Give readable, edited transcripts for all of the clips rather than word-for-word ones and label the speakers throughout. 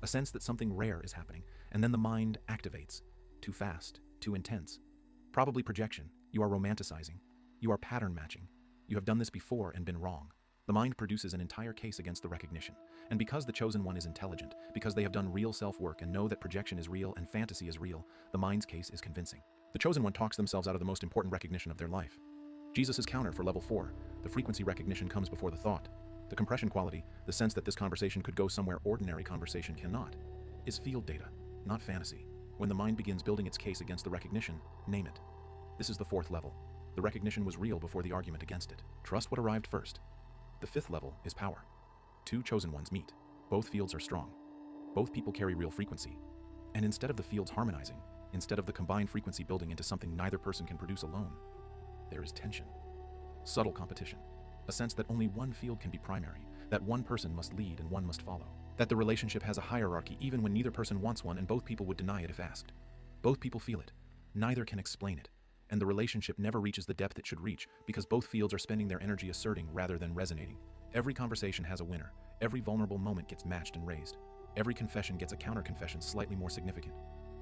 Speaker 1: a sense that something rare is happening, and then the mind activates. Too fast, too intense. Probably projection. You are romanticizing. You are pattern matching. You have done this before and been wrong. The mind produces an entire case against the recognition. And because the chosen one is intelligent, because they have done real self-work and know that projection is real and fantasy is real, the mind's case is convincing. The chosen one talks themselves out of the most important recognition of their life. Jesus' counter for level 4, the frequency recognition comes before the thought. The compression quality, the sense that this conversation could go somewhere ordinary conversation cannot, is field data, not fantasy. When the mind begins building its case against the recognition, name it. This is the 4th level. The recognition was real before the argument against it. Trust what arrived first. The 5th level is power. 2 chosen ones meet. Both fields are strong. Both people carry real frequency. And instead of the fields harmonizing, instead of the combined frequency building into something neither person can produce alone, there is tension. Subtle competition. A sense that only one field can be primary, that one person must lead and one must follow. That the relationship has a hierarchy even when neither person wants one and both people would deny it if asked. Both people feel it. Neither can explain it. And the relationship never reaches the depth it should reach because both fields are spending their energy asserting rather than resonating. Every conversation has a winner. Every vulnerable moment gets matched and raised. Every confession gets a counter-confession slightly more significant.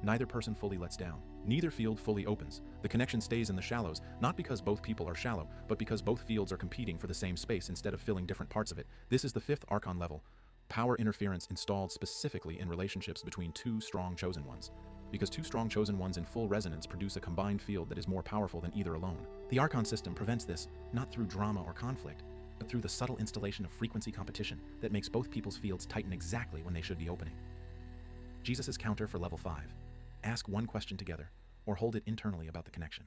Speaker 1: Neither person fully lets down. Neither field fully opens. The connection stays in the shallows, not because both people are shallow, but because both fields are competing for the same space instead of filling different parts of it. This is the 5th Archon level. Power interference installed specifically in relationships between 2 strong chosen ones. Because 2 strong chosen ones in full resonance produce a combined field that is more powerful than either alone. The Archon system prevents this, not through drama or conflict, but through the subtle installation of frequency competition that makes both people's fields tighten exactly when they should be opening. Jesus' counter for level 5. Ask one question together, or hold it internally about the connection.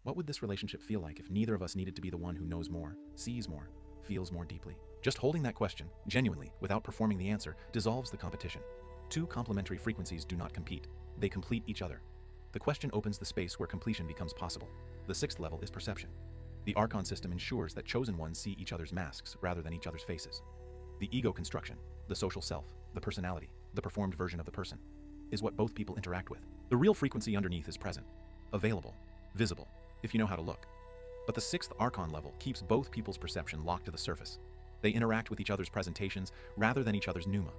Speaker 1: What would this relationship feel like if neither of us needed to be the one who knows more, sees more, feels more deeply? Just holding that question, genuinely, without performing the answer, dissolves the competition. 2 complementary frequencies do not compete. They complete each other. The question opens the space where completion becomes possible. The 6th level is perception. The Archon system ensures that chosen ones see each other's masks rather than each other's faces. The ego construction, the social self, the personality, the performed version of the person, is what both people interact with. The real frequency underneath is present, available, visible, if you know how to look. But the 6th Archon level keeps both people's perception locked to the surface. They interact with each other's presentations rather than each other's pneuma.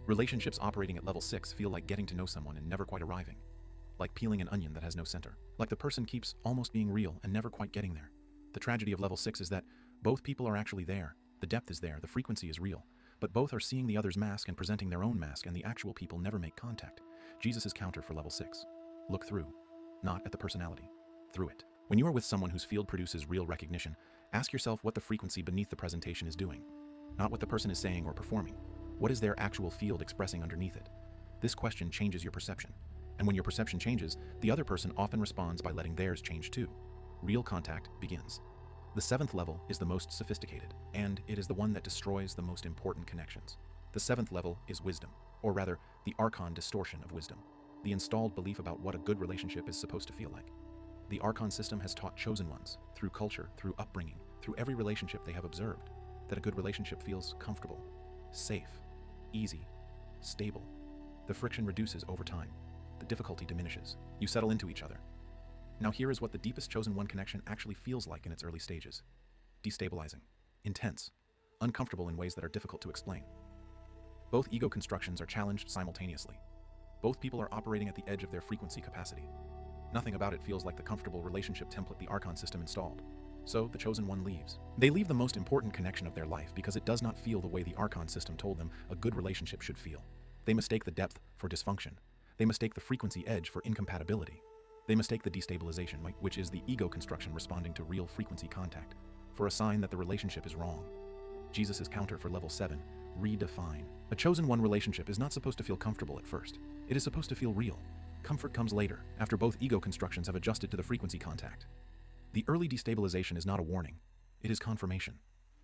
Speaker 1: Relationships operating at level 6 feel like getting to know someone and never quite arriving. Like peeling an onion that has no center. Like the person keeps almost being real and never quite getting there. The tragedy of level 6 is that both people are actually there. The depth is there, the frequency is real. But both are seeing the other's mask and presenting their own mask, and the actual people never make contact. Jesus' counter for level 6. Look through. Not at the personality. Through it. When you are with someone whose field produces real recognition, ask yourself what the frequency beneath the presentation is doing. Not what the person is saying or performing. What is their actual field expressing underneath it? This question changes your perception. And when your perception changes, the other person often responds by letting theirs change too. Real contact begins. The 7th level is the most sophisticated, and it is the one that destroys the most important connections. The 7th level is wisdom, or rather, the Archon distortion of wisdom, the installed belief about what a good relationship is supposed to feel like. The Archon system has taught chosen ones, through culture, through upbringing, through every relationship they have observed, that a good relationship feels comfortable, safe, easy, stable. The friction reduces over time. The difficulty diminishes. You settle into each other. Now here is what the deepest chosen one connection actually feels like in its early stages. Destabilizing, intense, uncomfortable in ways that are difficult to explain. Both ego constructions are challenged simultaneously. Both people are operating at the edge of their frequency capacity. Nothing about it feels like the comfortable relationship template the Archon system installed. So the chosen one leaves. They leave the most important connection of their life because it does not feel the way the Archon system told them a good relationship should feel. They mistake the depth for dysfunction. They mistake the frequency edge for incompatibility. They mistake the destabilization, which is the ego construction responding to real frequency contact, for a sign that the relationship is wrong. Jesus' counter for level 7, redefine. A chosen one relationship is not supposed to feel comfortable at first. It is supposed to feel real. Comfort comes later, after both ego constructions have adjusted to the frequency contact. The early destabilization is not a warning. It is confirmation.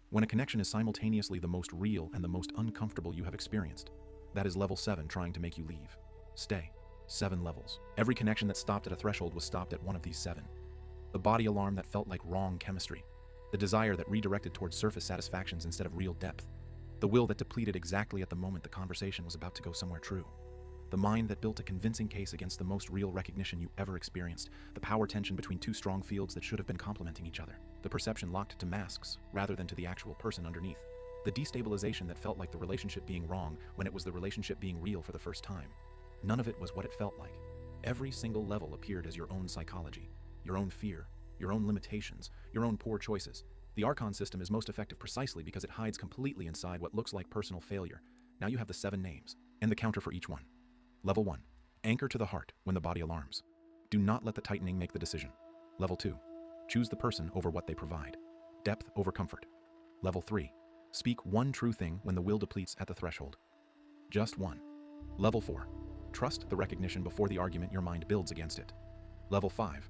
Speaker 1: When a connection is simultaneously the most real and the most uncomfortable you have experienced, that is level 7 trying to make you leave. Stay. 7 levels. Every connection that stopped at a threshold was stopped at one of these 7. The body alarm that felt like wrong chemistry. The desire that redirected towards surface satisfactions instead of real depth. The will that depleted exactly at the moment the conversation was about to go somewhere true. The mind that built a convincing case against the most real recognition you ever experienced. The power tension between 2 strong fields that should have been complementing each other. The perception locked to masks rather than to the actual person underneath. The destabilization that felt like the relationship being wrong when it was the relationship being real for the first time. None of it was what it felt like. Every single level appeared as your own psychology, your own fear, your own limitations, your own poor choices. The Archon system is most effective precisely because it hides completely inside what looks like personal failure. Now you have the 7 names, and the counter for each one. Level 1. Anchor to the heart when the body alarms. Do not let the tightening make the decision. Level 2. Choose the person over what they provide. Depth over comfort. Level 3. Speak one true thing when the will depletes at the threshold. Just one. Level 4. Trust the recognition before the argument your mind builds against it. Level 5.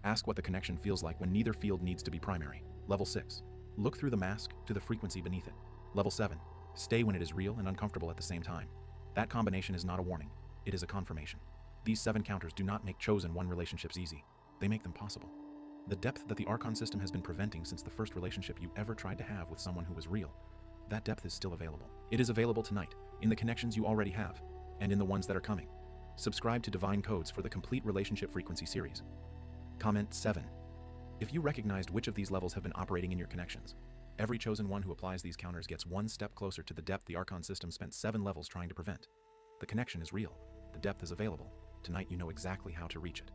Speaker 1: Ask what the connection feels like when neither field needs to be primary. Level 6. Look through the mask to the frequency beneath it. Level 7. Stay when it is real and uncomfortable at the same time. That combination is not a warning. It is a confirmation. These 7 counters do not make chosen one relationships easy. They make them possible. The depth that the Archon system has been preventing since the first relationship you ever tried to have with someone who was real, that depth is still available. It is available tonight, in the connections you already have, and in the ones that are coming. Subscribe to Divine Codes for the complete relationship frequency series. Comment 7. If you recognized which of these levels have been operating in your connections. Every chosen one who applies these counters gets one step closer to the depth the Archon system spent 7 levels trying to prevent. The connection is real. The depth is available. Tonight you know exactly how to reach it.